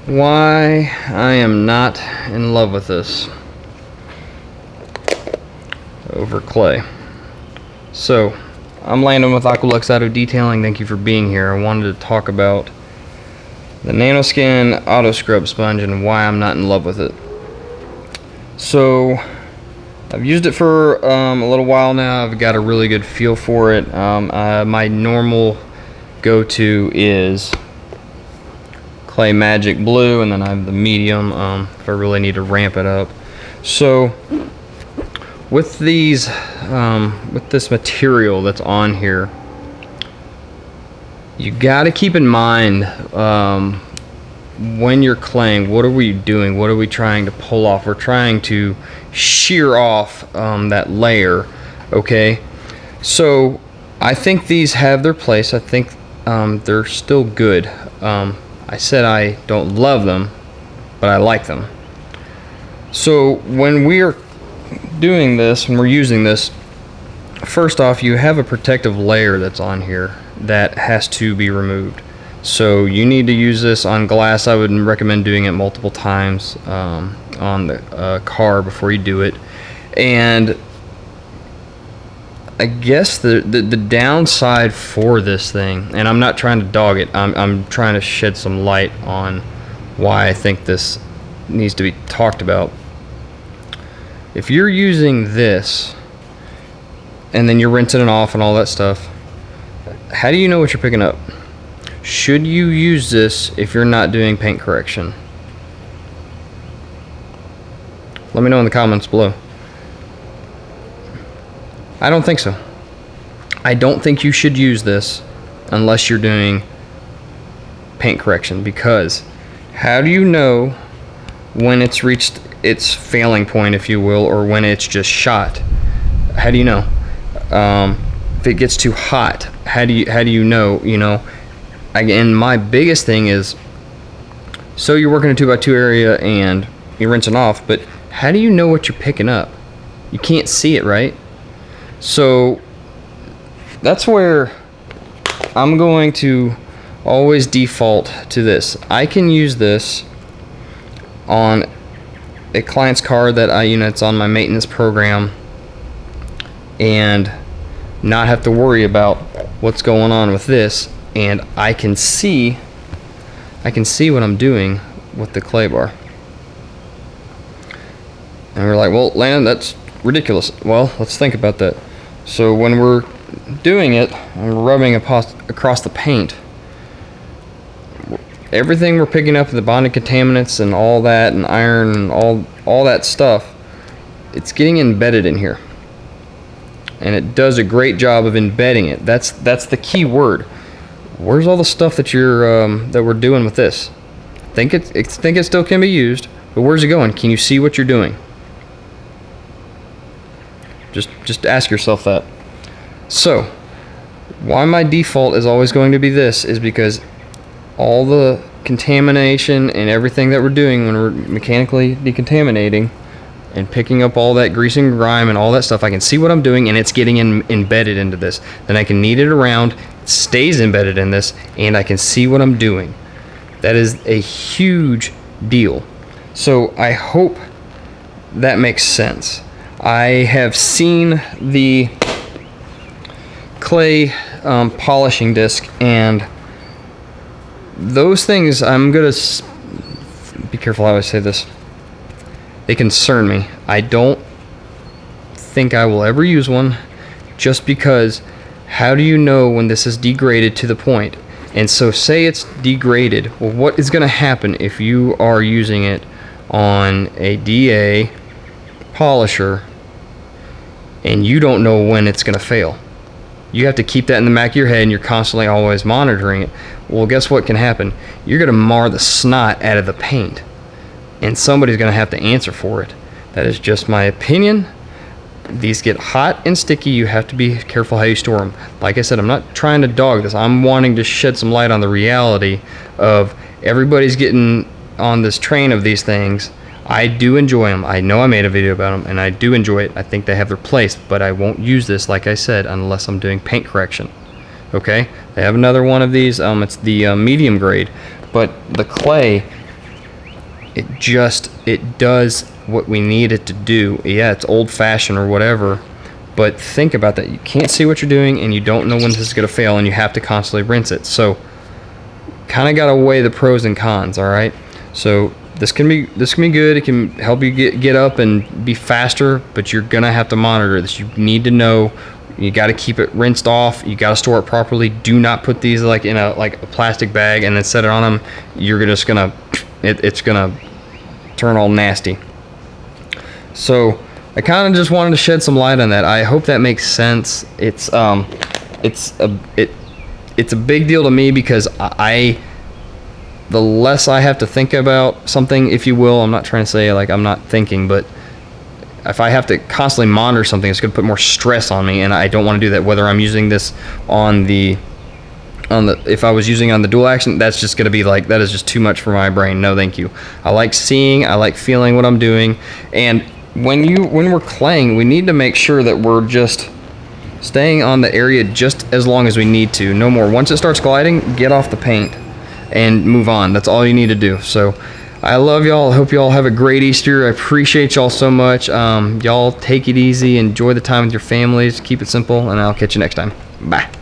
why I am not in love with this over clay. So, I'm Landon with AQUALUX Auto Detailing. Thank you for being here. I wanted to talk about the NanoSkin Auto Scrub Sponge and why I'm not in love with it. So, I've used it for a little while now. I've got a really good feel for it. My normal go-to is Clay Magic Blue, and then I have the medium if I really need to ramp it up. So with these with this material that's on here, you got to keep in mind when you're claying, what are we doing? What are we trying to pull off? We're trying to shear off that layer. Okay, so I think these have their place. I think they're still good. I said I don't love them, but I like them. So when we are doing this, when we're using this, first off, you have a protective layer that's on here that has to be removed. So you need to use this on glass. I would recommend doing it multiple times on the car before you do it. And I guess the downside for this thing, and I'm not trying to dog it, I'm trying to shed some light on why I think this needs to be talked about. If you're using this and then you're rinsing it off and all that stuff, how do you know what you're picking up? Should you use this if you're not doing paint correction? Let me know in the comments below. I don't think so. I don't think you should use this unless you're doing paint correction, because how do you know when it's reached its failing point, if you will, or when it's just shot? How do you know? If it gets too hot, how do you know? You know, again, my biggest thing is, so you're working a 2x2 area and you're rinsing off, but how do you know what you're picking up? You can't see it, right? So that's where I'm going to always default to this. I can use this on a client's car that it's on my maintenance program, and not have to worry about what's going on with this, and I can see what I'm doing with the clay bar. And we're like, well, Landon, that's ridiculous. Well, let's think about that. So when we're doing it and rubbing across the paint, everything we're picking up, the bonded contaminants and all that, and iron and all that stuff, it's getting embedded in here, and it does a great job of embedding it. That's the key word. Where's all the stuff that we're doing with this? Think it still can be used, but where's it going? Can you see what you're doing? Just ask yourself that. So, why my default is always going to be this is because all the contamination and everything that we're doing when we're mechanically decontaminating and picking up all that grease and grime and all that stuff, I can see what I'm doing, and it's getting embedded into this. Then I can knead it around, it stays embedded in this, and I can see what I'm doing. That is a huge deal. So I hope that makes sense. I have seen the clay polishing disc, and those things, I'm gonna be careful how I say this, they concern me. I don't think I will ever use one, just because how do you know when this is degraded to the point? And so say it's degraded, well, what is gonna happen if you are using it on a DA polisher and you don't know when it's gonna fail? You have to keep that in the back of your head, and you're constantly always monitoring it. Well, guess what can happen? You're gonna mar the snot out of the paint, and somebody's gonna have to answer for it. That is just my opinion. These get hot and sticky. You have to be careful how you store them. Like I said, I'm not trying to dog this. I'm wanting to shed some light on the reality of everybody's getting on this train of these things. I do enjoy them. I know I made a video about them, and I do enjoy it. I think they have their place, but I won't use this, like I said, unless I'm doing paint correction. Okay, they have another one of these. It's the medium grade, but the clay it does what we need it to do. Yeah, it's old-fashioned or whatever, but think about that. You can't see what you're doing, and you don't know when this is going to fail, and you have to constantly rinse it. So kind of got to weigh the pros and cons. All right, so this can be good. It can help you get up and be faster, but you're gonna have to monitor this. You need to know. You got to keep it rinsed off. You got to store it properly. Do not put these like in a plastic bag and then set it on them. You're just gonna it's gonna turn all nasty. So I kind of just wanted to shed some light on that. I hope that makes sense. It's a big deal to me because the less I have to think about something, if you will, I'm not trying to say like I'm not thinking, but if I have to constantly monitor something, it's going to put more stress on me, and I don't want to do that. Whether I'm using this if I was using on the dual action, that's just going to be like, that is just too much for my brain. No, thank you. I like seeing, I like feeling what I'm doing, and when we're claying, we need to make sure that we're just staying on the area just as long as we need to. No more. Once it starts gliding, get off the paint and move on. That's all you need to do. So I love y'all. I hope y'all have a great Easter. I appreciate y'all so much. Y'all take it easy. Enjoy the time with your families. Keep it simple, and I'll catch you next time. Bye.